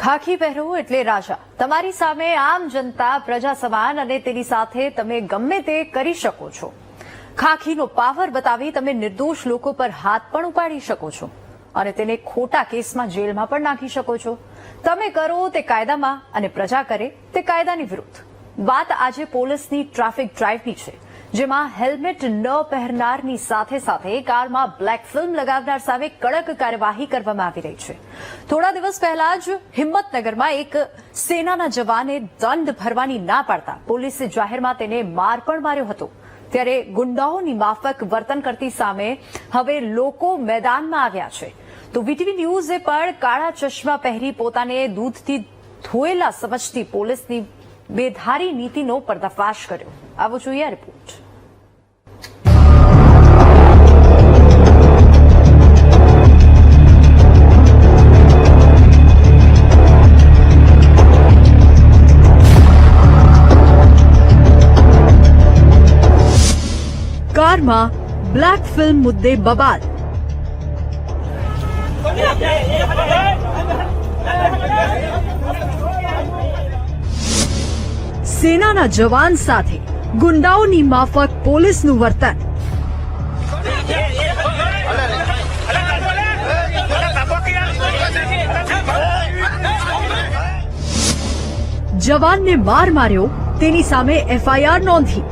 ખાખી પહેરો એટલે રાજા. તમારી સામે આમ જનતા પ્રજા સમાન અને તેની સાથે તમે ગમે તે કરી શકો છો. ખાખીનો પાવર બતાવી તમે નિર્દોષ લોકો પર હાથ પણ ઉપાડી શકો છો અને તેને ખોટા કેસમાં જેલમાં પણ નાખી શકો છો. તમે કરો તે કાયદામાં અને પ્રજા કરે તે કાયદાની વિરુદ્ધ. વાત આજે પોલીસની ટ્રાફિક ડ્રાઈવની છે, જેમાં હેલ્મેટ ન પહેરનારની સાથે સાથે કારમાં બ્લેક ફિલ્મ લગાવનાર સામે કડક કાર્યવાહી કરવામાં આવી રહી છે. થોડા દિવસ પહેલા જ હિંમતનગરમાં એક સેનાના જવાને દંડ ભરવાની ના પાડતા પોલીસે જાહેરમાં તેને માર પણ માર્યો હતો. ત્યારે ગુંડાઓની માફક વર્તન કરતી સામે હવે લોકો મેદાનમાં આવ્યા છે. તો વીટીવી ન્યૂઝે પણ કાળા ચશ્મા પહેરી પોતાને દૂધથી ધોયેલા સમજતી પોલીસની બેધારી નીતિનો પર્દાફાશ કર્યો. આવો જોઈએ આ રિપોર્ટ. કારમાં બ્લેક ફિલ્મ મુદ્દે બબાલ. સેનાના જવાન સાથે ગુંડાઓની માફક પોલીસનું વર્તન. જવાનને માર માર્યો, તેની સામે એફઆઈઆર નોંધી.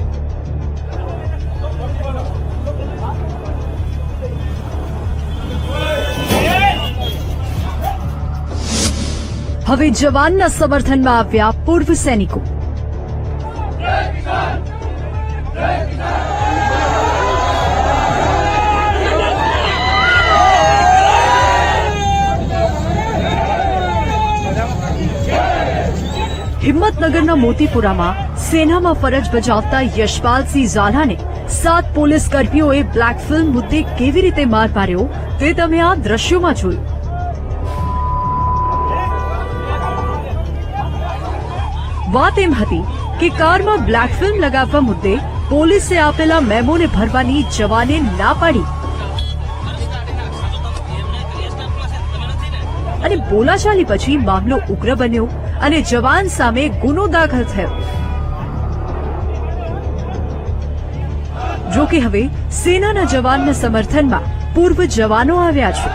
હવે જવાનના સમર્થનમાં આવ્યા પૂર્વ સૈનિકો. હિંમતનગરના મોતીપુરામાં સેનામાં ફરજ બજાવતા યશપાલસિંહ ઝાલાને 7 પોલીસ કર્મીઓએ બ્લેક ફિલ્મ મુદ્દે કેવી રીતે માર માર્યો તે તમે આ દ્રશ્યોમાં જોયું. વાત એમ હતી કે કારમાં બ્લેક ફિલ્મ લગાવવા મુદ્દે પોલીસે આપેલા મેમોને ભરવાની જવાને ના પાડી અને બોલાચાલી પછી મામલો ઉગ્ર બન્યો અને જવાન સામે ગુનો દાખલ થયો. જો કે હવે સેનાના જવાનના સમર્થનમાં પૂર્વ જવાનો આવ્યા છે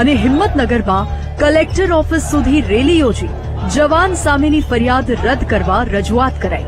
અને હિંમતનગરમાં કલેક્ટર ઓફિસ સુધી રેલી યોજી જવાન સામેની ફરિયાદ રદ કરવા રજૂઆત કરાઈ.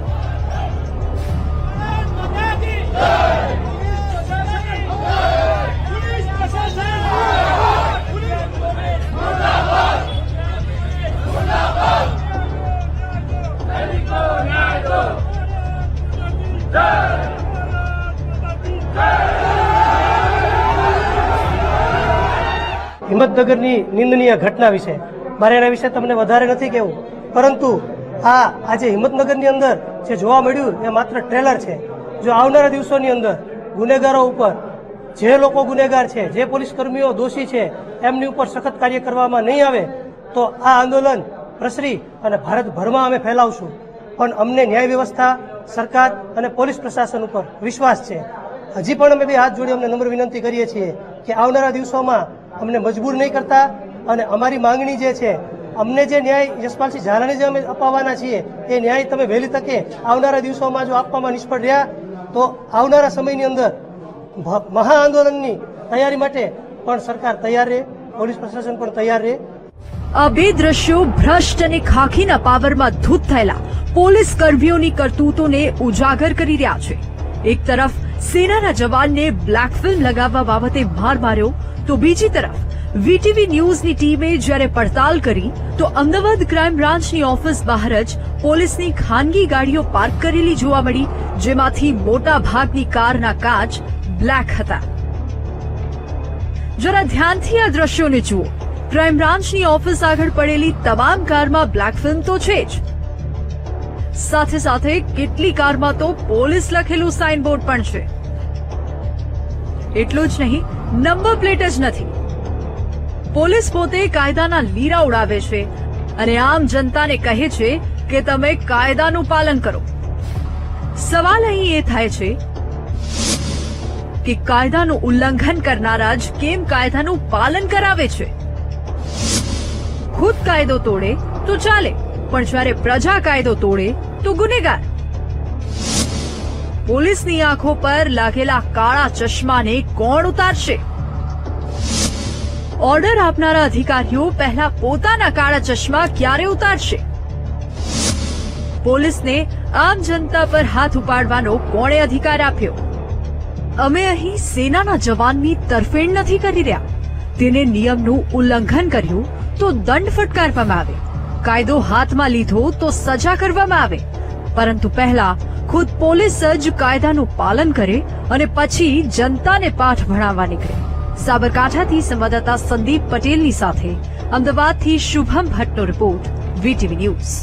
હિંમતનગરની નિંદનીય ઘટના વિશે મારે એના વિશે તમને વધારે નથી કહેવું, પરંતુ આજે હિંમતનગરની અંદર જે જોવા મળ્યું એ માત્ર ટ્રેલર છે. જો આવનારા દિવસોની અંદર ગુનેગારો ઉપર, જે લોકો ગુનેગાર છે, જે પોલીસ કર્મીઓ દોષી છે, એમની ઉપર સખત કાર્ય કરવામાં નહીં આવે તો આ આંદોલન પ્રસરી અને ભારતભરમાં અમે ફેલાવશું. પણ અમને ન્યાય વ્યવસ્થા, સરકાર અને પોલીસ પ્રશાસન ઉપર વિશ્વાસ છે. હજી પણ અમે બે હાથ જોડી અમને નમ્ર વિનંતી કરીએ છીએ કે આવનારા દિવસોમાં અમને મજબૂર નહીં કરતા અને અમારી માંગણી જે છે, અમને જે ન્યાય યશપાલસિંહ ઝાલાને જે અમે અપાવવાના છીએ એ ન્યાય તમે વહેલી તકે આવનારા દિવસોમાં જો આપવામાં નિષ્ફળ રહ્યા તો આવનારા સમયની અંદર મહા આંદોલનની તૈયારી માટે પણ સરકાર તૈયાર રહે, પોલીસ પ્રશાસન પણ તૈયાર રહે. આ બે દ્રશ્યો ભ્રષ્ટ અને ખાખીના પાવરમાં ધૂત થયેલા પોલીસ કર્મીઓની કરતૂતોને ઉજાગર કરી રહ્યા છે. એક તરફ સેનાના જવાનને બ્લેક ફિલ્મ લગાવવા બાબતે માર માર્યો તો બીજી તરફ વીટીવી ન્યૂઝની ટીમે જ્યારે પડતાલ કરી તો અમદાવાદ ક્રાઇમ બ્રાન્ચની ઓફિસ બહાર જ પોલીસની ખાનગી ગાડીઓ પાર્ક કરેલી જોવા મળી, જેમાંથી મોટા ભાગની કારના કાચ બ્લેક હતા. જરા ધ્યાનથી આ દ્રશ્યોને જુઓ. ક્રાઇમ બ્રાન્ચની ઓફિસ આગળ પડેલી તમામ કારમાં બ્લેક ફિલ્મ તો છે જ, સાથે સાથે કેટલી કારમાં તો પોલીસ લખેલું સાઇનબોર્ડ પણ છે. એટલું જ નહીં, નંબર પ્લેટ જ નથી. પોલીસ પોતે કાયદાના લીરા ઉડાવે છે અને આમ જનતાને કહે છે કે તમે કાયદાનું પાલન કરો. સવાલ અહીં એ થાય છે કે કાયદાનું ઉલ્લંઘન કરનારા જ કેમ કાયદાનું પાલન કરાવે છે? ખુદ કાયદો તોડે તો ચાલે, પણ જ્યારે પ્રજા કાયદો તોડે તો ગુનેગાર. પોલીસની આંખો પર લાગેલા કાળા ચશ્માને કોણ ઉતારશે? ઓર્ડર આપનારા અધિકારીઓ પહેલા પોતાના કાળા ચશ્મા ક્યારે ઉતારશે? પોલીસને આમ જનતા પર હાથ ઉપાડવાનો કોણે અધિકાર આપ્યો? અમે અહીં સેનાના જવાનની તરફેણ નથી કરી રહ્યા. તેને નિયમનું ઉલ્લંઘન કર્યું તો દંડ ફટકારવામાં આવે, કાયદો હાથમાં લીધો તો સજા કરવામાં આવે. પરંતુ પહેલા ખુદ પોલીસ જ કાયદાનું પાલન કરે અને પછી જનતાને પાઠ ભણાવવા નીકળે. સાબરકાંઠાથી સંવાદદાતા સંદીપ પટેલની સાથે અમદાવાદથી શુભમ ભટ્ટનો રિપોર્ટ, વીટીવી ન્યૂઝ.